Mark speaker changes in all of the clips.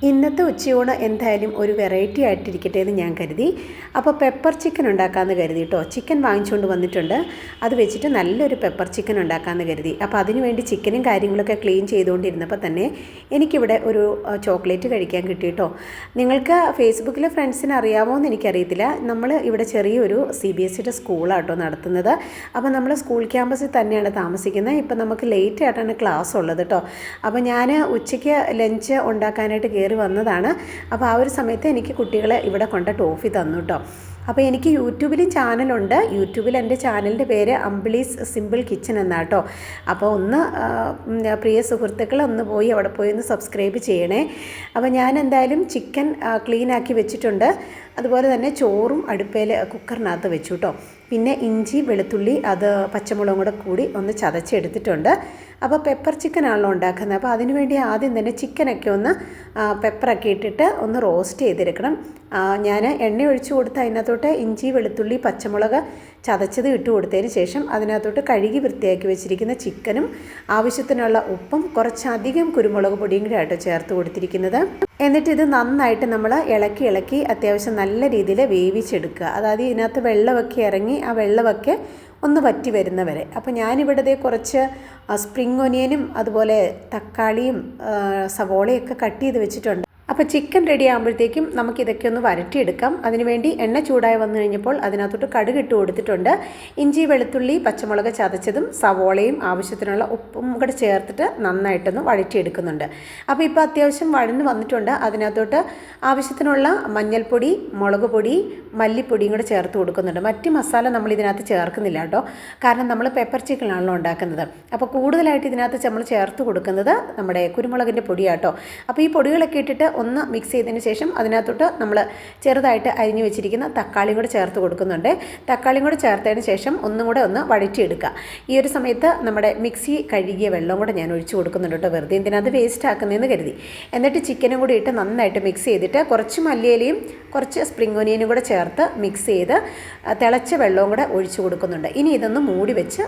Speaker 1: ഇന്നത്തെ ഉച്ചയൂണ് എന്തായാലും ഒരു വെറൈറ്റി ആയിട്ടിരിക്കട്ടെ എന്ന് ഞാൻ കരുതി. അപ്പോൾ പെപ്പർ ചിക്കൻ ഉണ്ടാക്കാമെന്ന് കരുതി കേട്ടോ. ചിക്കൻ വാങ്ങിച്ചുകൊണ്ട് വന്നിട്ടുണ്ട്. അത് വെച്ചിട്ട് നല്ലൊരു പെപ്പർ ചിക്കൻ ഉണ്ടാക്കാമെന്ന് കരുതി. അപ്പോൾ അതിനുവേണ്ടി ചിക്കനും കാര്യങ്ങളൊക്കെ ക്ലീൻ ചെയ്തുകൊണ്ടിരുന്നപ്പോൾ തന്നെ എനിക്കിവിടെ ഒരു ചോക്ലേറ്റ് കഴിക്കാൻ കിട്ടി കേട്ടോ. നിങ്ങൾക്ക് ഫേസ്ബുക്കിലെ ഫ്രണ്ട്സിന് അറിയാമോ എന്ന് എനിക്കറിയത്തില്ല. നമ്മൾ ഇവിടെ ചെറിയൊരു CBSEയുടെ സ്കൂളാട്ടോ നടത്തുന്നത്. അപ്പോൾ നമ്മൾ സ്കൂൾ ക്യാമ്പസിൽ തന്നെയാണ് താമസിക്കുന്നത്. ഇപ്പം നമുക്ക് ലേറ്റ് ആയിട്ടാണ് ക്ലാസ് ഉള്ളത് കേട്ടോ. അപ്പോൾ ഞാൻ ഉച്ചയ്ക്ക് ലഞ്ച് ഉണ്ടാക്കാനായിട്ട് കയറി വന്നതാണ്. അപ്പോൾ ആ ഒരു സമയത്ത് എനിക്ക് കുട്ടികളെ ഇവിടെ കൊണ്ട് ടോഫി തന്നു കേട്ടോ. അപ്പോൾ എനിക്ക് യൂട്യൂബിലും ചാനലുണ്ട്. യൂട്യൂബിൽ എൻ്റെ ചാനലിൻ്റെ പേര് അമ്പിളീസ് സിമ്പിൾ കിച്ചൺ എന്നാട്ടോ. അപ്പോൾ ഒന്ന് പ്രിയ സുഹൃത്തുക്കൾ ഒന്ന് പോയി അവിടെ പോയി ഒന്ന് സബ്സ്ക്രൈബ് ചെയ്യണേ. അപ്പോൾ ഞാൻ എന്തായാലും ചിക്കൻ ക്ലീനാക്കി വെച്ചിട്ടുണ്ട്. അതുപോലെ തന്നെ ചോറും അടുപ്പയിൽ കുക്കറിനകത്ത് വെച്ചു കേട്ടോ. പിന്നെ ഇഞ്ചി വെളുത്തുള്ളി അത് പച്ചമുളകും കൂടെ കൂടി ഒന്ന് ചതച്ചെടുത്തിട്ടുണ്ട്. അപ്പോൾ പെപ്പർ ചിക്കനാണല്ലോ ഉണ്ടാക്കുന്നത്. അപ്പോൾ അതിനുവേണ്ടി ആദ്യം തന്നെ ചിക്കനൊക്കെ ഒന്ന് പെപ്പറൊക്കെ ഇട്ടിട്ട് ഒന്ന് റോസ്റ്റ് ചെയ്തെടുക്കണം. ഞാൻ എണ്ണ ഒഴിച്ച് കൊടുത്ത് അതിനകത്തോട്ട് ഇഞ്ചി വെളുത്തുള്ളി പച്ചമുളക് ചതച്ചത് ഇട്ട് കൊടുത്തതിന് ശേഷം അതിനകത്തോട്ട് കഴുകി വൃത്തിയാക്കി വെച്ചിരിക്കുന്ന ചിക്കനും ആവശ്യത്തിനുള്ള ഉപ്പും കുറച്ചധികം കുരുമുളക് പൊടിയും കൂടെ ആയിട്ട് ചേർത്ത് കൊടുത്തിരിക്കുന്നത്. എന്നിട്ട് ഇത് നന്നായിട്ട് നമ്മൾ ഇളക്കി അത്യാവശ്യം നല്ല രീതിയിൽ വേവിച്ചെടുക്കുക. അതായത് ഇതിനകത്ത് വെള്ളമൊക്കെ ഇറങ്ങി ആ വെള്ളമൊക്കെ ഒന്ന് വറ്റി വരുന്നവരെ. അപ്പോൾ ഞാനിവിടെ കുറച്ച് സ്പ്രിംഗ് ഒനിയനും അതുപോലെ തക്കാളിയും സവോളയൊക്കെ കട്ട് ചെയ്ത് വെച്ചിട്ടുണ്ട്. അപ്പോൾ ചിക്കൻ റെഡി ആകുമ്പോഴത്തേക്കും നമുക്കിതൊക്കെ ഒന്ന് വരട്ടിയെടുക്കാം. അതിനുവേണ്ടി എണ്ണ ചൂടായി വന്നു കഴിഞ്ഞപ്പോൾ അതിനകത്തോട്ട് കടുക് ഇട്ട് കൊടുത്തിട്ടുണ്ട്. ഇഞ്ചി വെളുത്തുള്ളി പച്ചമുളക് ചതച്ചതും സവോളയും ആവശ്യത്തിനുള്ള ഉപ്പും കൂടെ ചേർത്തിട്ട് നന്നായിട്ടൊന്ന് വഴറ്റിയെടുക്കുന്നുണ്ട്. അപ്പോൾ ഇപ്പോൾ അത്യാവശ്യം വഴന്ന് വന്നിട്ടുണ്ട്. അതിനകത്തോട്ട് ആവശ്യത്തിനുള്ള മഞ്ഞൾപ്പൊടി മുളക് പൊടി മല്ലിപ്പൊടിയും കൂടെ ചേർത്ത് കൊടുക്കുന്നുണ്ട്. മറ്റ് മസാല നമ്മൾ ഇതിനകത്ത് ചേർക്കുന്നില്ല കേട്ടോ. കാരണം നമ്മൾ പെപ്പർ ചിക്കനാണല്ലോ ഉണ്ടാക്കുന്നത്. അപ്പോൾ കൂടുതലായിട്ട് ഇതിനകത്ത് നമ്മൾ ചേർത്ത് കൊടുക്കുന്നത് നമ്മുടെ കുരുമുളകിൻ്റെ പൊടിയാട്ടോ. അപ്പോൾ ഈ പൊടികളൊക്കെ ഇട്ടിട്ട് ഒന്ന് മിക്സ് ചെയ്തതിന് ശേഷം അതിനകത്തോട്ട് നമ്മൾ ചെറുതായിട്ട് അരിഞ്ഞു വെച്ചിരിക്കുന്ന തക്കാളിയും കൂടെ ചേർത്ത് കൊടുക്കുന്നുണ്ട്. തക്കാളിയും കൂടെ ചേർത്തതിന് ശേഷം ഒന്നും കൂടെ ഒന്ന് വഴറ്റിയെടുക്കുക. ഈ ഒരു സമയത്ത് നമ്മുടെ മിക്സി കഴുകിയ വെള്ളം കൂടെ ഞാൻ ഒഴിച്ചു കൊടുക്കുന്നുണ്ട് കേട്ടോ. വെറുതെ ഇതിനകത്ത് വേസ്റ്റ് ആക്കുന്നതെന്ന് കരുതി. എന്നിട്ട് ചിക്കനും കൂടി ഇട്ട് നന്നായിട്ട് മിക്സ് ചെയ്തിട്ട് കുറച്ച് മല്ലിയിലയും കുറച്ച് സ്പ്രിംഗ് ഒനിയനും കൂടെ ചേർത്ത് മിക്സ് ചെയ്ത് തിളച്ച വെള്ളവും കൂടെ ഒഴിച്ചു കൊടുക്കുന്നുണ്ട്. ഇനി ഇതൊന്ന് മൂടി വെച്ച്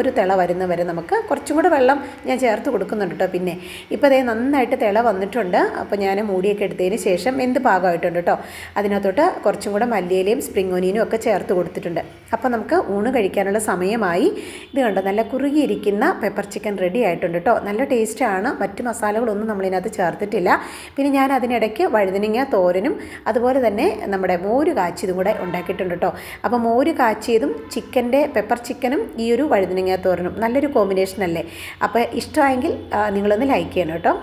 Speaker 1: ഒരു തിള വരുന്ന വരെ നമുക്ക് കുറച്ചും കൂടെ വെള്ളം ഞാൻ ചേർത്ത് കൊടുക്കുന്നുണ്ട് കേട്ടോ. പിന്നെ ഇപ്പോൾ അതേ നന്നായിട്ട് തിള വന്നിട്ടുണ്ട്. അപ്പോൾ ഞാൻ മൂടിയൊക്കെ എടുത്തതിന് ശേഷം എന്ത് പാകമായിട്ടുണ്ട് കേട്ടോ. അതിനകത്തോട്ട് കുറച്ചും കൂടെ മല്ലിയിലയും സ്പ്രിംഗ് ഒനിയനും ഒക്കെ ചേർത്ത് കൊടുത്തിട്ടുണ്ട്. അപ്പോൾ നമുക്ക് ഊണ് കഴിക്കാനുള്ള സമയമായി. ഇത് കണ്ടോ, നല്ല കുറുകിയിരിക്കുന്ന പെപ്പർ ചിക്കൻ റെഡി ആയിട്ടുണ്ട് കേട്ടോ. നല്ല ടേസ്റ്റാണ്. മറ്റ് മസാലകളൊന്നും നമ്മളിതിനകത്ത് ചേർത്തിട്ടില്ല. പിന്നെ ഞാൻ അതിനിടയ്ക്ക് വഴുതനങ്ങ തോരനും അതുപോലെ തന്നെ നമ്മുടെ മോര് കാച്ചിയതും കൂടെ ഉണ്ടാക്കിയിട്ടുണ്ട് കേട്ടോ. അപ്പോൾ മോര് കാച്ചിയതും പെപ്പർ ചിക്കനും ഈ ഒരു വഴുതനങ്ങ തോരനും നല്ലൊരു കോമ്പിനേഷൻ അല്ലേ. അപ്പോൾ ഇഷ്ടമായെങ്കിൽ നിങ്ങളൊന്ന് ലൈക്ക് ചെയ്യണം കേട്ടോ.